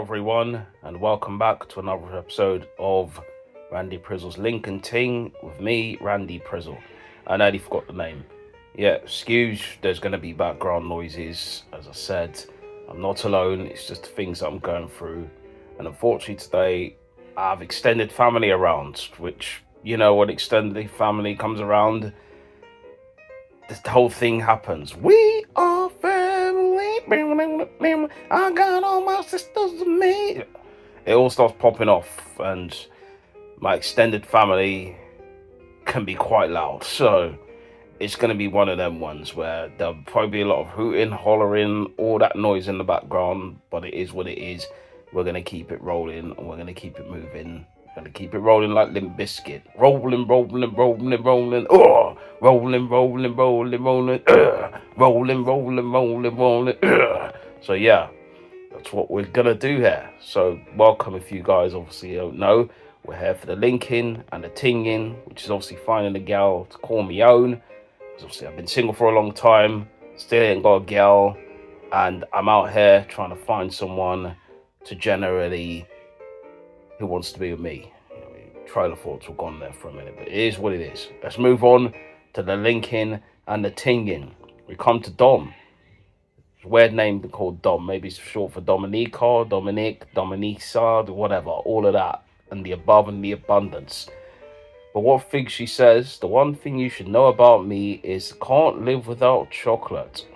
everyone, and welcome back to another episode of Randy Prizzle's Lincoln Ting with me, Randy Prizzle. I nearly forgot the name. Yeah, excuse, there's going to be background noises. As I said, I'm not alone, it's just the things that I'm going through. And unfortunately today, I have extended family around, which, you know, when extended family comes around, this whole thing happens. We are family. I got all my sisters with me. It all starts popping off, and my extended family can be quite loud. So it's going to be one of them ones where there'll probably be a lot of hooting, hollering, all that noise in the background. But it is what it is. We're going to keep it rolling, and we're going to keep it moving. Gonna keep it rolling like Limp Bizkit. Rolling, rolling, rolling, rolling. Oh, rolling, rolling, rolling, rolling. Rolling, rolling, rolling, rolling. So yeah, that's what we're gonna do here. So welcome if you guys obviously don't know. We're here for the linking and the tinging, which is obviously finding a gal to call me own. Because obviously I've been single for a long time, still ain't got a gal, and I'm out here trying to find someone to generally who wants to be with me. Trailer thoughts were gone there for a minute, but it is what it is. Let's move on to the linking and the tinging. We come to Dom. It's a weird name called Dom. Maybe it's short for Dominica, Dominic, Dominica, whatever. All of that and the above and the abundance. But what thing she says, the one thing you should know about me is can't live without chocolate.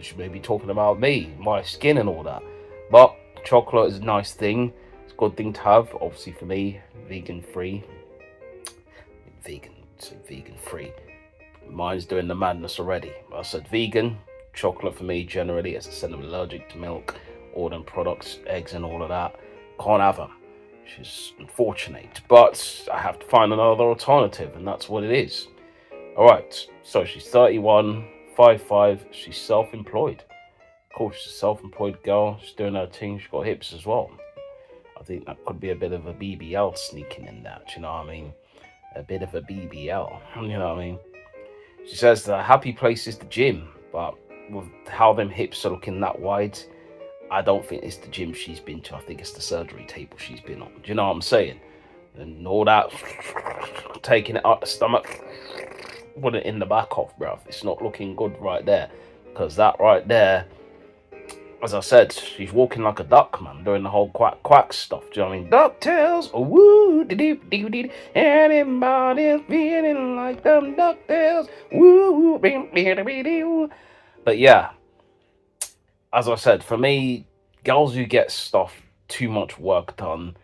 She may be talking about me, my skin and all that. But chocolate is a nice thing. Good thing to have, obviously for me, vegan free. Vegan free. Mine's doing the madness already. I said vegan, chocolate for me generally, as I said, I'm allergic to milk, all them products, eggs and all of that. Can't have them, which is unfortunate. But I have to find another alternative, and that's what it is. Alright, so she's 31, 5'5", she's self-employed. Of course, she's a self-employed girl, she's doing her thing, she's got hips as well. I think that could be a bit of a BBL sneaking in that, you know what I mean? A bit of a BBL, you know what I mean? She says the happy place is the gym, but with how them hips are looking that wide, I don't think it's the gym she's been to. I think it's the surgery table she's been on. Do you know what I'm saying? And all that, taking it up the stomach, put it in the back off, bruv. It's not looking good right there, because that right there, as I said, she's walking like a duck, man, doing the whole quack quack stuff. Do you know what I mean? DuckTales, oh, woo, dee dee dee. Anybody's feeling like them DuckTales, woo, woo. But yeah, as I said, for me, girls who get stuff too much work done,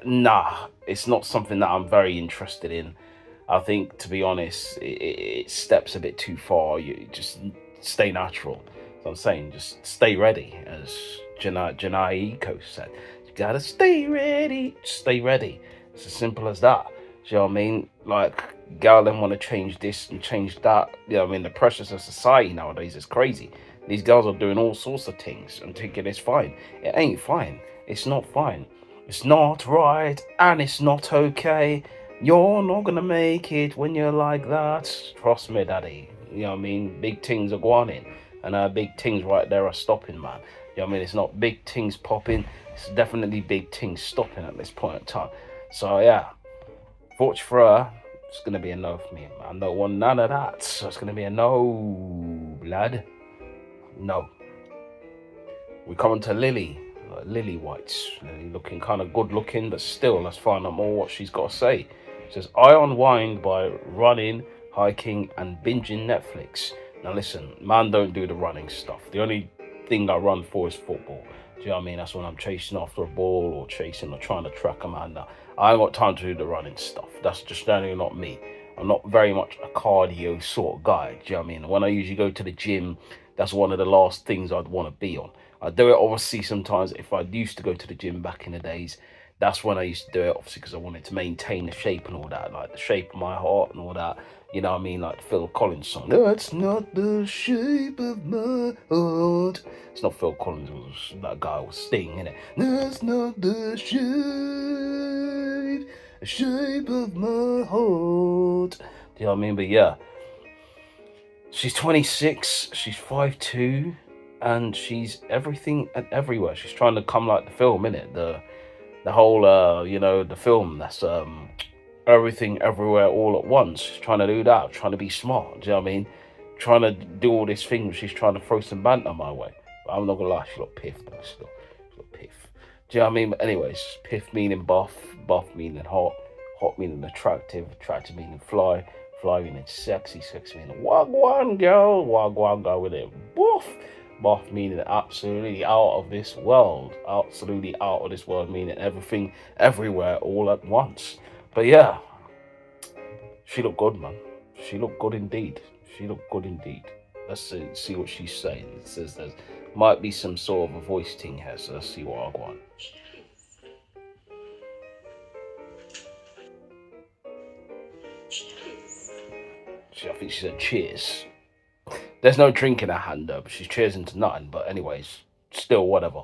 nah, it's not something that I'm very interested in. I think, to be honest, it steps a bit too far. You just stay natural. I'm saying, just stay ready, as Janai Eco said. You gotta stay ready, stay ready. It's as simple as that. Do you know what I mean? Like, gal then want to change this and change that. You know what I mean? The pressures of society nowadays is crazy. These girls are doing all sorts of things and thinking it's fine. It ain't fine. It's not fine. It's not right, and it's not okay. You're not gonna make it when you're like that. Trust me, daddy. You know what I mean? Big things are going in. And big things right there are stopping, man. You know what I mean? It's not big things popping. It's definitely big things stopping at this point in time. So, yeah. Fortunately for her, it's going to be a no for me. I don't want none of that. So, it's going to be a no, blood. No. We come on to Lily. Lily Whites. Lily looking kind of good looking, but still, let's find out more what she's got to say. She says, I unwind by running, hiking, and binging Netflix. Now listen, man don't do the running stuff. The only thing I run for is football. Do you know what I mean? That's when I'm chasing after a ball or chasing or trying to track a man. Now, I ain't got time to do the running stuff. That's just generally not me. I'm not very much a cardio sort of guy. Do you know what I mean? When I usually go to the gym, that's one of the last things I'd want to be on. I do it obviously sometimes if I used to go to the gym back in the days. That's when I used to do it, obviously, because I wanted to maintain the shape and all that, like the shape of my heart and all that. You know what I mean? Like the Phil Collins song. That's not the shape of my heart. It's not Phil Collins, it was that guy was Sting, innit? That's not the shape of my heart. Do you know what I mean? But yeah. She's 26, she's 5'2", and she's everything and everywhere. She's trying to come like the film, innit? The whole the film that's everything everywhere all at once. She's trying to do that, trying to be smart, do you know what I mean? Trying to do all these things. She's trying to throw some banter my way. But I'm not gonna lie, she got piff though, still. She got piff. Do you know what I mean? But anyways, piff meaning buff, buff meaning hot, hot meaning attractive, attractive meaning fly, fly meaning sexy, sexy meaning wagwan girl with it. Buff. Buff meaning absolutely out of this world. Absolutely out of this world meaning everything, everywhere, all at once. But yeah, she looked good, man. She looked good indeed. She looked good indeed. Let's see what she's saying. It says there might be some sort of a voice thing here, so let's see what I want. I think she said cheers. There's no drink in her hand though, but she's cheersing to nothing. But anyways, still whatever.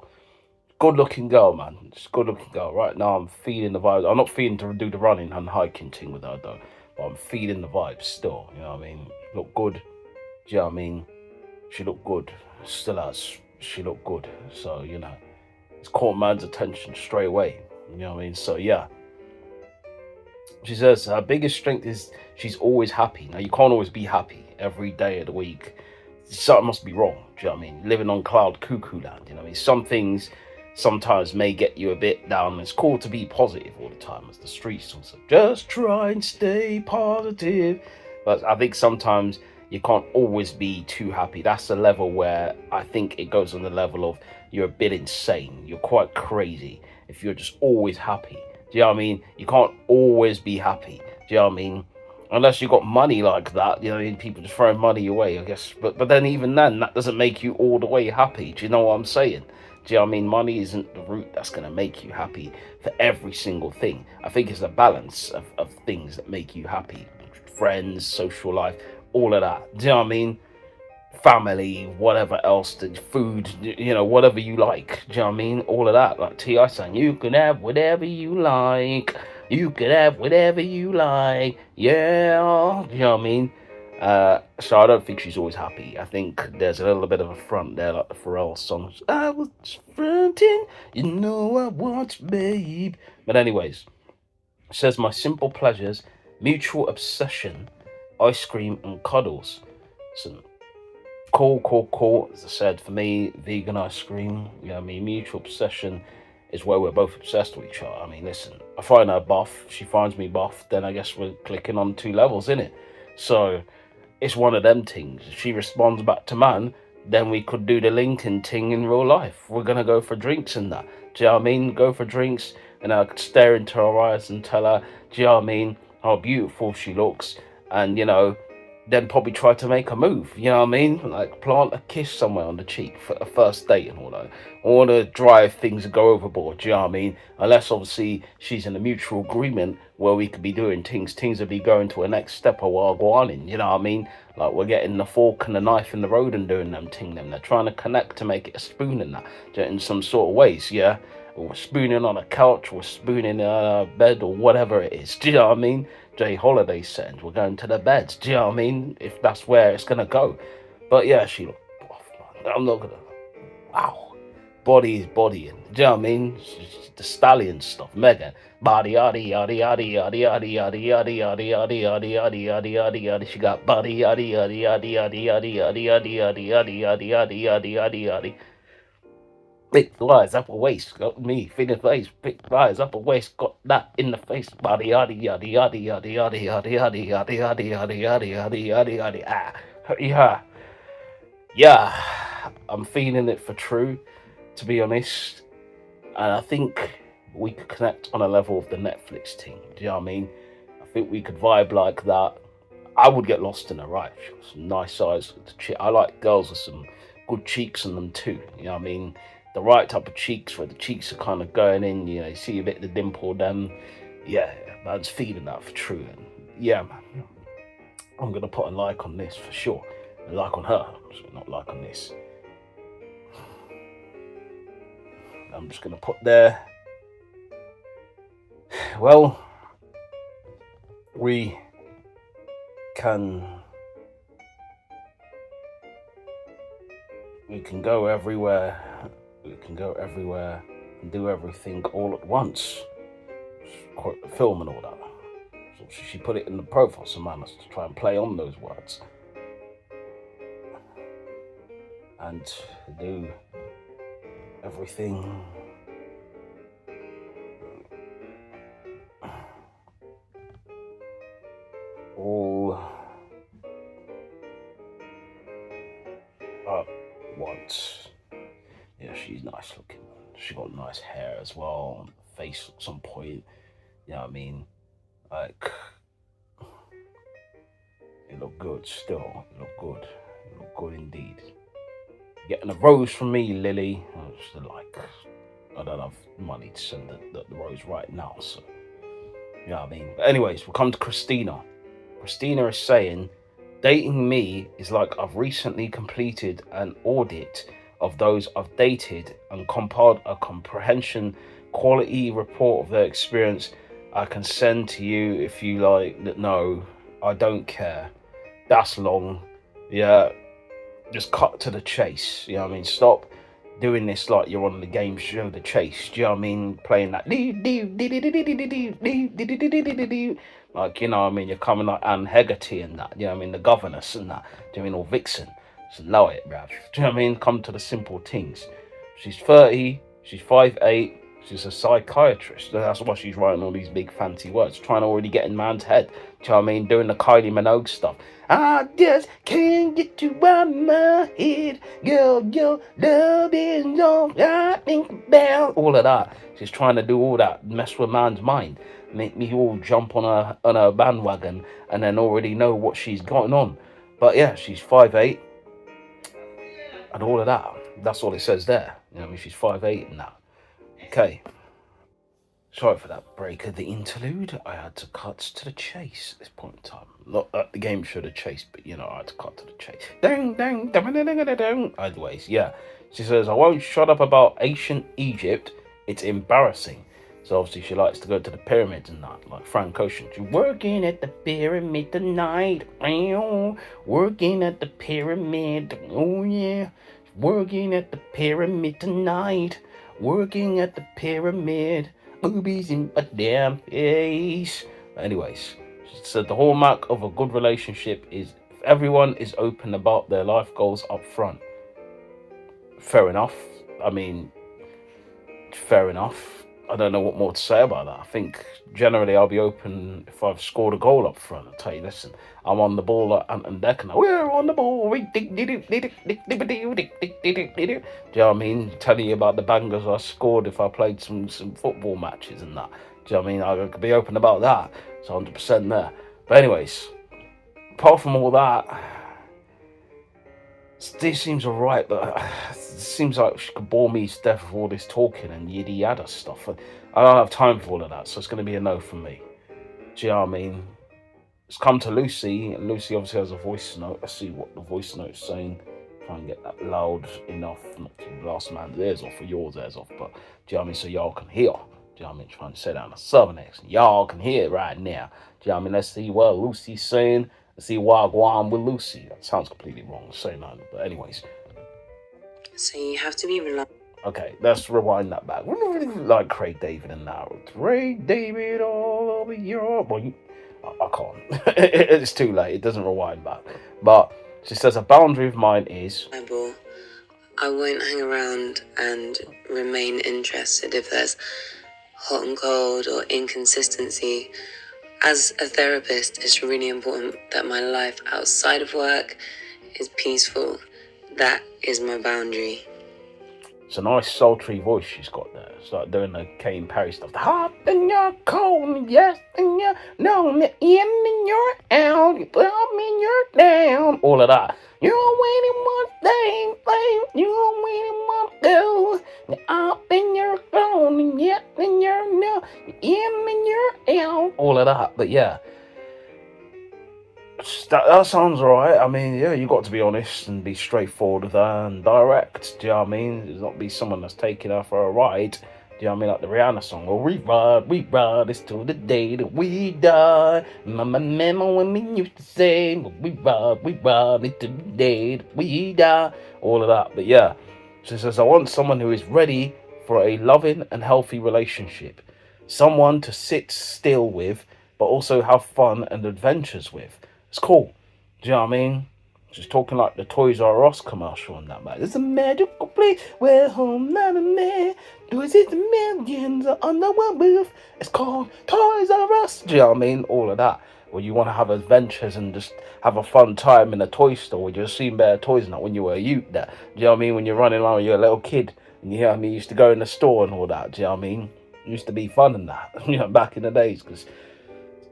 Good looking girl, man. It's a good looking girl. Right now I'm feeling the vibes. I'm not feeling to do the running and hiking thing with her though. But I'm feeling the vibes still. You know what I mean? Look good. Do you know what I mean? She looked good. Still has. She looked good. So, it's caught man's attention straight away. You know what I mean? So yeah. She says her biggest strength is she's always happy. Now you can't always be happy every day of the week. Something must be wrong. Do you know what I mean? Living on cloud cuckoo land. You know what I mean? Some things sometimes may get you a bit down. It's cool to be positive all the time, as the streets song said. Just try and stay positive. But I think sometimes you can't always be too happy. That's the level where I think it goes on the level of you're a bit insane. You're quite crazy if you're just always happy. Do you know what I mean? You can't always be happy. Do you know what I mean? Unless you got money like that, you know, what I mean, people just throwing money away, I guess. But then even then, that doesn't make you all the way happy. Do you know what I'm saying? Do you know what I mean? Money isn't the root that's going to make you happy for every single thing. I think it's a balance of things that make you happy. Friends, social life, all of that. Do you know what I mean? Family, whatever else, the food, whatever you like. Do you know what I mean? All of that. Like T.I. saying, you can have whatever you like. You can have whatever you like. Yeah. Do you know what I mean? So I don't think she's always happy. I think there's a little bit of a front there, like the Pharrell songs. I was fronting, you know I want you, babe. But anyways, it says my simple pleasures, mutual obsession, ice cream and cuddles. So cool. As I said, for me, vegan ice cream, I mean, mutual obsession is where we're both obsessed with each other. I mean, listen, I find her buff, she finds me buff, then I guess we're clicking on two levels, innit? So it's one of them things. If she responds back to man, then we could do the Lincoln thing in real life. We're gonna go for drinks and that. Do you know what I mean? Go for drinks, and I could stare into her eyes and tell her, do you know what I mean, how beautiful she looks, and then probably try to make a move, you know what I mean? Like plant a kiss somewhere on the cheek for a first date and all that. I want to drive things and go overboard, do you know what I mean? Unless obviously she's in a mutual agreement where we could be doing things. Things would be going to a next step of while going in, you know what I mean? Like we're getting the fork and the knife in the road and doing them thing. They're trying to connect to make it a spoon in that, in some sort of ways, yeah? We're spooning on a couch, we're spooning in a bed or whatever it is, do you know what I mean? J Holiday settings. We're going to the beds. Do you know what I mean? If that's where it's gonna go. But yeah, she looked buff, man. I'm not gonna. Wow, body is bodying. Do you know what I mean? The stallion stuff. Megan, body, yaddy, yaddy, yaddy, yaddy, yaddy, yaddy, yaddy, yaddy, yaddy, yaddy, yaddy, yaddy, yaddy, yaddy. She got body, yaddy, yaddy, yaddy, yaddy, yaddy, yaddy, yaddy, yaddy, yaddy, yaddy, yaddy, yaddy, yaddy, yaddy. Big thighs, upper waist, got me, feeling face, big thighs, upper waist, got that in the face, body, yaddy, yaddy, yaddy, yaddy, yaddy, yaddy, yaddy, yaddy, yaddy, yaddy, yaddy, yaddy, yaddy, yaddy, yeah, yeah, I'm feeling it for true, to be honest, and I think we could connect on a level of the Netflix thing, do you know what I mean? I think we could vibe like that. I would get lost in her, right? She got some nice eyes. I like girls with some good cheeks in them too, you know what I mean? The right type of cheeks where the cheeks are kind of going in, you see a bit of the dimple, then yeah, man's feeling that for true. And yeah, man, I'm gonna put a like on this for sure. A like on her, not like on this. I'm just gonna put there. Well, we can we can go everywhere. We can go everywhere and do everything all at once. Quote the film and all that. So she put it in the profile, so man has to try and play on those words and do everything all at once. Yeah, she's nice looking. She got nice hair as well, face at some point. You know what I mean? Like, it looked good still. It looked good. It looked good indeed. Getting a rose from me, Lily. I just like, I don't have money to send the rose right now, so you know what I mean. But anyways, we'll come to Christina. Christina is saying, dating me is like I've recently completed an audit of those I've dated and compiled a comprehension quality report of their experience. I can send to you if you like. No, I don't care. That's long. Yeah, just cut to the chase. You know what I mean? Stop doing this like you're on the game show The Chase. Do you know what I mean? Playing that like, you know what I mean? You're coming like Anne Hegarty and that. You know what I mean? The Governess and that. Do you know what I mean? Or Vixen. So know it, bruv. Do you know what I mean? Come to the simple things. She's 30. She's 5'8". She's a psychiatrist. That's why she's writing all these big fancy words, trying to already get in man's head. Do you know what I mean? Doing the Kylie Minogue stuff. I just can't get you out of my head. Girl, your love is all I think about. All of that. She's trying to do all that, mess with man's mind. Make me all jump on a bandwagon and then already know what she's got on. But yeah, she's 5'8". And all of that. That's all it says there. You know what I mean? She's 5'8" and that. Okay. Sorry for that break of the interlude. I had to cut to the chase at this point in time. Not at the game show The Chase, but you know, I had to cut to the chase. Dang, dang, dang, dang, dang, dang. Anyways, yeah. She says, I won't shut up about ancient Egypt. It's embarrassing. So obviously she likes to go to the pyramids and that, like Frank Ocean. She's working at the pyramid tonight. Working at the pyramid. Oh yeah. Working at the pyramid tonight. Working at the pyramid. Boobies in my damn face. Anyways, she said the hallmark of a good relationship is if everyone is open about their life goals up front. Fair enough. I mean, fair enough. I don't know what more to say about that. I think generally I'll be open if I've scored a goal up front. I'll tell you, listen, I'm on the ball like Ant and Deck and we're on the ball. Do you know what I mean? Telling you about the bangers I scored if I played some football matches and that. Do you know what I mean? I could be open about that. It's 100% there. But anyways, apart from all that, this seems alright, but it seems like she could bore me to death with all this talking and yada yada stuff. I don't have time for all of that, so it's going to be a no from me. Do you know what I mean? It's come to Lucy, and Lucy obviously has a voice note. Let's see what the voice note's saying. Try and get that loud enough, not to blast man's ears off or yours ears off, but do you know what I mean? So y'all can hear. Do you know what I mean? Trying to say that in a southern accent. Y'all can hear it right now. Do you know what I mean? Let's see what Lucy's saying. See Wagwan with Lucy. That sounds completely wrong to say that, but anyways. So you have to be reliable. Okay, let's rewind that back. Like Craig David and now. Craig David all over Europe. Well, I can't. It's too late. It doesn't rewind back. But she says a boundary of mine is I won't hang around and remain interested if there's hot and cold or inconsistency. As a therapist, it's really important that my life outside of work is peaceful. That is my boundary. It's a nice sultry voice she's got there. It's like doing the Kane Perry stuff. The hot and you're cold, yes, and you're no, in and you're out, you put me and you're down. All of that. You're waiting one thing, you're waiting one go. You're up and you're gone, and yet and you're no, in and you're out. All of that, but yeah. That sounds alright. I mean, yeah, you got to be honest and be straightforward with her and direct. Do you know what I mean? There's not be someone that's taking her for a ride. Do Do you know what I mean? Like the Rihanna song. Well, we ride this till the day that we die. Remember when we used to say, well, we ride it till the day that we die. All of that. But yeah, she says, I want someone who is ready for a loving and healthy relationship. Someone to sit still with, but also have fun and adventures with. It's cool. Do you know what I mean? She's talking like the Toys R Us commercial and that, man. It's a magical place where home not a man. Toys is the millions are under one roof. It's called Toys R Us. Do you know what I mean? All of that. Where you want to have adventures and just have a fun time in a toy store where you've seen better toys than that when you were a youth. That. Do you know what I mean? When you're running around, you're a little kid. And you know what I mean? You used to go in the store and all that. Do you know what I mean? It used to be fun and that. You know, back in the days. Because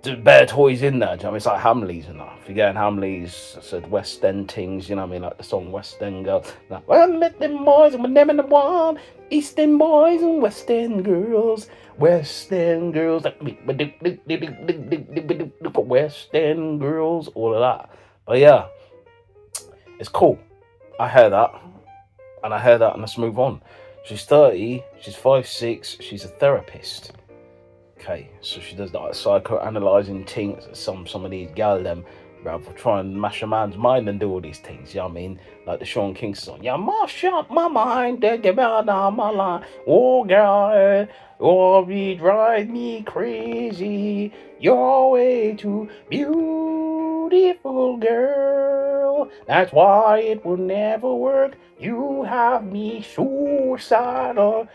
there's bare toys in there. Do you know what I mean? It's like Hamleys and that. If you get in Hamleys, I said West End Tings, you know what I mean? Like the song West End Girl. Like, well, I met them boys and with them in the one. East End boys and West End girls. West End girls. Like, West End girls. All of that. But yeah, it's cool. I hear that. And I hear that and let's move on. She's 30. She's 5'6". She's a therapist. Okay, so she does that psychoanalyzing things. Some of these gal them, bruv, try and mash a man's mind and do all these things. You know what I mean? Like the Sean King song. Yeah, mash up my mind, get out of my line. Oh, girl, oh, you drive me crazy. You're way too beautiful, girl. That's why it will never work. You have me suicidal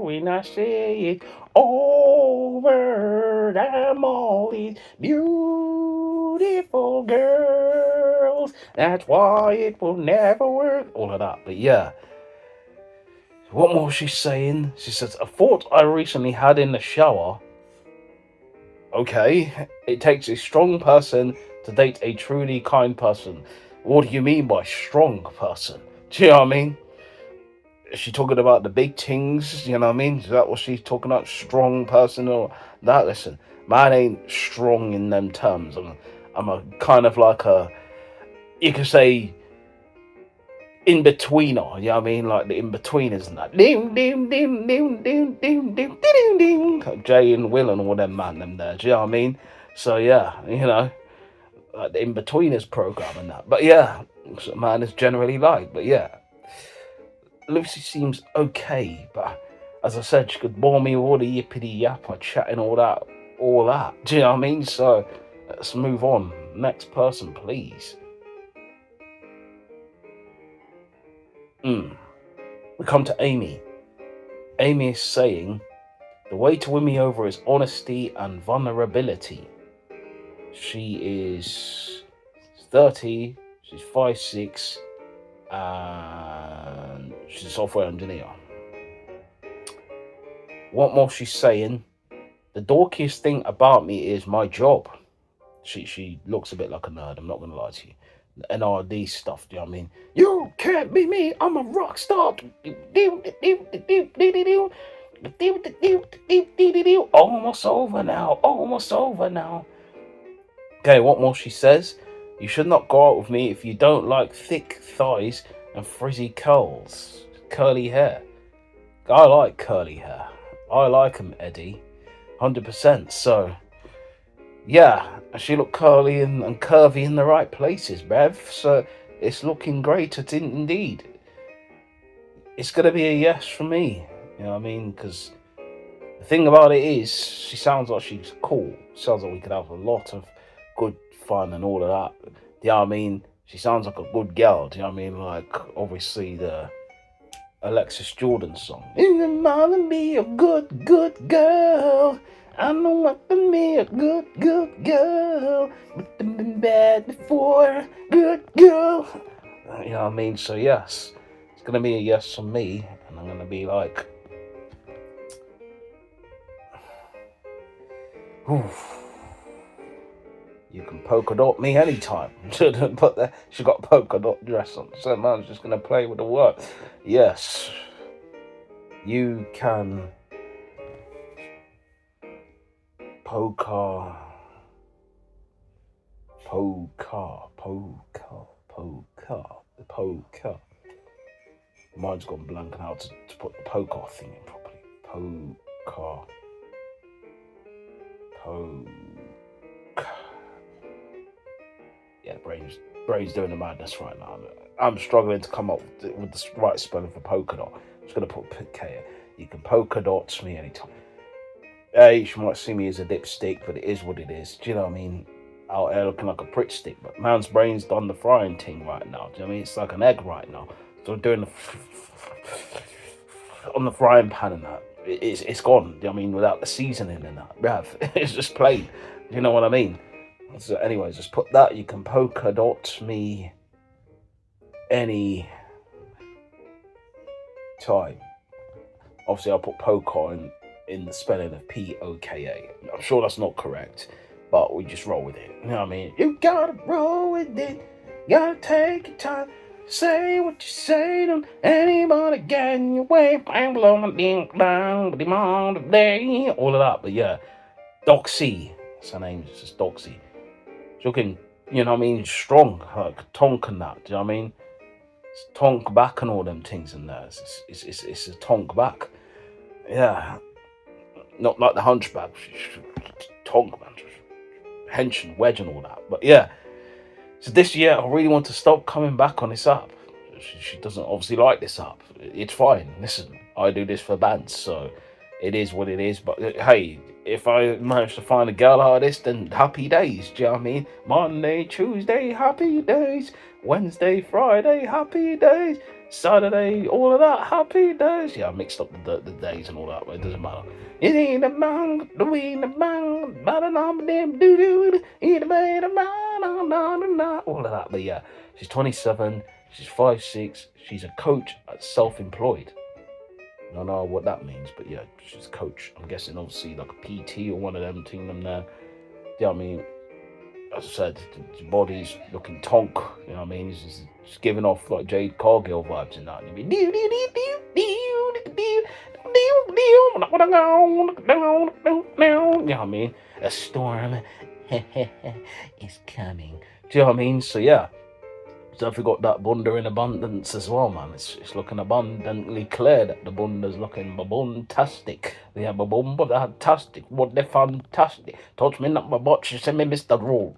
when I say it over them all these beautiful girls. That's why it will never work. All of that. But yeah. What more she's saying? She says, a thought I recently had in the shower. Okay. It takes a strong person to date a truly kind person. What do you mean by strong person? Do you know what I mean? Is she talking about the big things? You know what I mean? Is that what she's talking about? Strong person or that? Listen, mine ain't strong in them terms. I'm a kind of like a, you can say, in betweener. You know what I mean? Like the in betweeners and that. Ding, ding, ding, ding, ding, ding, ding, ding, ding. Jay and Will and all them man, them there. Do you know what I mean? So yeah, you know, like the in betweeners program and that. But yeah, that's what man is generally like. But yeah. Lucy seems okay, but as I said, she could bore me with all the yippity yapper chatting all that. Do you know what I mean? So let's move on. Next person, please. We come to Amy. Amy is saying, the way to win me over is honesty and vulnerability. She is 30, she's 5'6", and she's a software engineer. What more she's saying? The dorkiest thing about me is my job. She looks a bit like a nerd, I'm not going to lie to you. The NRD stuff, do you know what I mean? You can't be me, I'm a rock star. Almost over now. Okay, what more she says? You should not go out with me if you don't like thick thighs and frizzy curly hair. I like curly hair. I like them, Eddie. 100%. So, yeah, she looked curly and curvy in the right places, Bev. So, it's looking great. It's indeed. It's going to be a yes for me. You know what I mean? Because the thing about it is, she sounds like she's cool. Sounds like we could have a lot of good fun and all of that. Do you know what I mean? She sounds like a good girl. Do you know what I mean? Like, obviously, the Alexis Jordan song. You might be a good girl. I know what to be a good girl. But I've been bad before. Good girl. You know what I mean? So, yes. It's going to be a yes from me. And I'm going to be like, oof. You can polka dot me anytime. But she got a polka dot dress on. So man's just going to play with the word. Yes. You can polka. Mine's gone blank on how to put the poker thing in properly. Poker. Yeah, brain's doing the madness right now. I'm struggling to come up with the right spelling for polka dot. I'm just gonna put K. You can polka dots me anytime. You might see me as a dipstick, but it is what it is. Do you know what I mean? Out there looking like a prick stick, but man's brain's done the frying thing right now. Do you know what I mean? It's like an egg right now. So I'm doing on the frying pan and that. It's gone. Do you know what I mean? Without the seasoning and that. Bruv, it's just plain. Do you know what I mean? So anyways, just put that. You can polka dot me any time. Obviously, I'll put poker in the spelling of Poka. I'm sure that's not correct, but we just roll with it. You know what I mean? You gotta roll with it. Gotta take your time. Say what you say. Don't anybody get in your way. All of that, but yeah. Doxy. That's her name. It's just Doxy. She's looking, you know what I mean, strong. Like tonk and that. Do you know what I mean? It's tonk back and all them things in there. It's a tonk back. Yeah. Not like the hunchback. Tonk, man. Hench and wedge and all that. But yeah. So this year, I really want to stop coming back on this app. She doesn't obviously like this app. It's fine. Listen, I do this for bands, so it is what it is. But hey, if I manage to find a girl out of this, then happy days. Do you know what I mean? Monday, Tuesday, happy days. Wednesday, Friday, happy days. Saturday, all of that, happy days. Yeah, I mixed up the days and all that, but it doesn't matter. It ain't a bang, doing a bang, but a number them doo doo, it a bang, all of that. But yeah, she's 27, she's 5'6", she's a coach at self-employed. I don't know what that means, but yeah, she's a coach. I'm guessing obviously like a PT or one of them thing them there. Yeah, I mean, as I said, the body's looking tonk. You know what I mean? It's just giving off like Jade Cargill vibes and that. You know what I mean? A storm is coming. Do you know what I mean? So yeah. So if we got that bunda in abundance as well, man. It's looking abundantly clear that the bunda's looking babuntastic. We have a bumba fantastic. What they fantastic. Touch me not my butt, she send me Mr. Roll.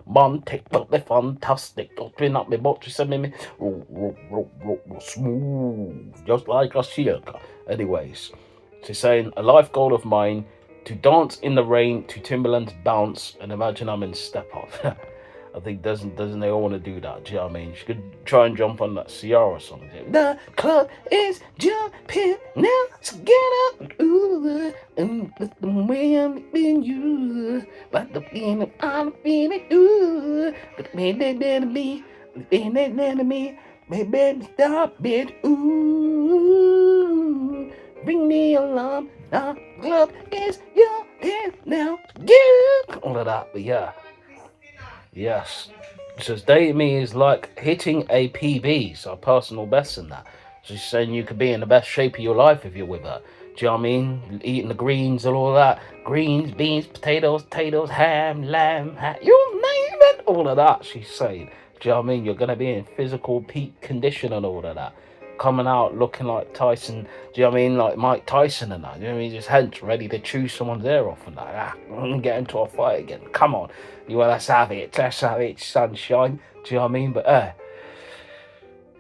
Man, take but they fantastic. Touch me not my butt, she send me roll. Smooth. Just like a silk. Anyways, she's saying a life goal of mine to dance in the rain to Timberland's bounce and imagine I'm in step up. I think doesn't they all want to do that? Do you know what I mean? She could try and jump on that Ciara song. The club is jumping now, so get up, ooh, and let the way I'm in you, but the feeling I'm feeling, ooh, but maybe me, baby, stop it, ooh, bring the alarm, the club is jumping now, get all of that, but yeah. Yes. Says dating me is like hitting a PB, so a personal best in that. She's saying you could be in the best shape of your life if you're with her. Do you know what I mean? Eating the greens and all that. Greens, beans, potatoes, ham, lamb, you name it. All of that, she's saying. Do you know what I mean? You're going to be in physical peak condition and all of that. Coming out looking like Tyson, do you know what I mean? Like Mike Tyson and that. Do you know what I mean? Just hench, ready to chew someone's ear off and that. Get into a fight again. Come on. Let's have it, sunshine. Do you know what I mean? But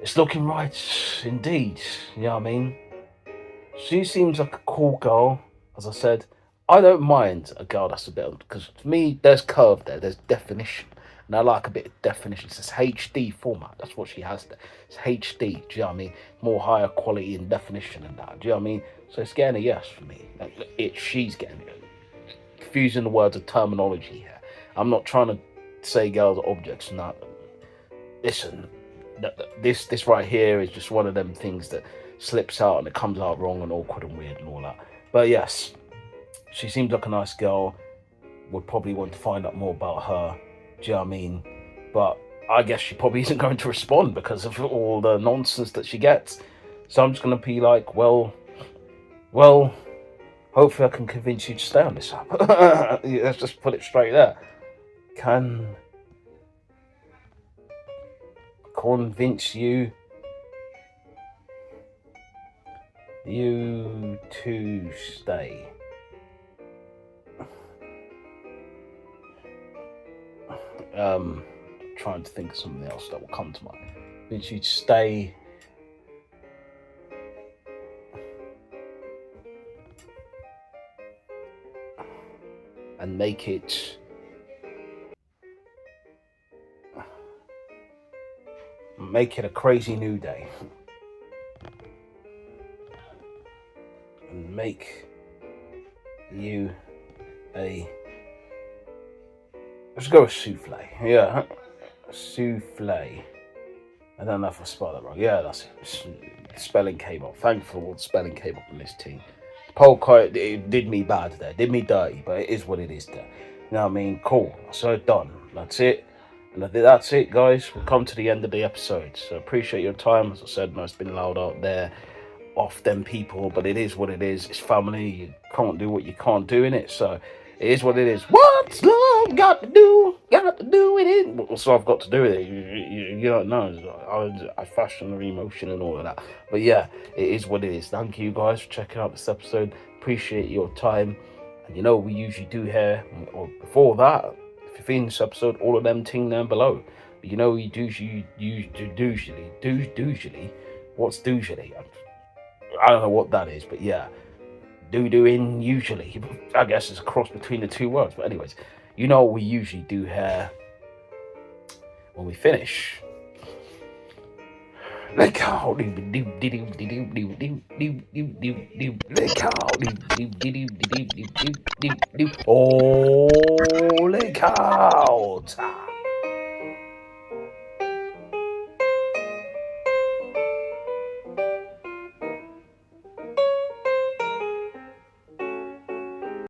it's looking right indeed. You know what I mean? She seems like a cool girl. As I said, I don't mind a girl that's a bit, because to me, there's curve there, there's definition. And I like a bit of definition. It's this HD format. That's what she has there. It's HD. Do you know what I mean? More higher quality and definition and that. Do you know what I mean? So it's getting a yes for me. She's getting it. Confusing the words of terminology here. I'm not trying to say girls are objects and that. Listen, this right here is just one of them things that slips out and it comes out wrong and awkward and weird and all that. But yes, she seems like a nice girl. Would probably want to find out more about her. Do you know what I mean? But I guess she probably isn't going to respond because of all the nonsense that she gets. So I'm just going to be like, well, hopefully I can convince you to stay on this app. Let's just put it straight there. Can convince you you to stay. Trying to think of something else that will come to mind. I want you to stay. And make it a crazy new day. And make you a, let's go with souffle. Yeah, souffle. I don't know if I spelled that wrong. Yeah, that's it. Spelling came up. Thankful spelling came up on this team. Poll quote, it did me bad there. Did me dirty, but it is what it is there. You know what I mean? Cool. So done. That's it. And that's it, guys. We've come to the end of the episode. So appreciate your time. As I said, no, it's been loud out there. Off them people, but it is what it is. It's family. You can't do what you can't do in it. So it is what it is. What's love got to do? Got to do with it. What's love got to do with it? You don't know. I fashion and emotion and all of that. But yeah, it is what it is. Thank you guys for checking out this episode. Appreciate your time. And you know we usually do here, or before that, if you've seen this episode, all of them ting down below. But you know we usually. What's usually? I don't know what that is, but yeah. Doing usually. I guess it's a cross between the two words. But anyways, you know what we usually do here when we finish. Look out. Oh, look out.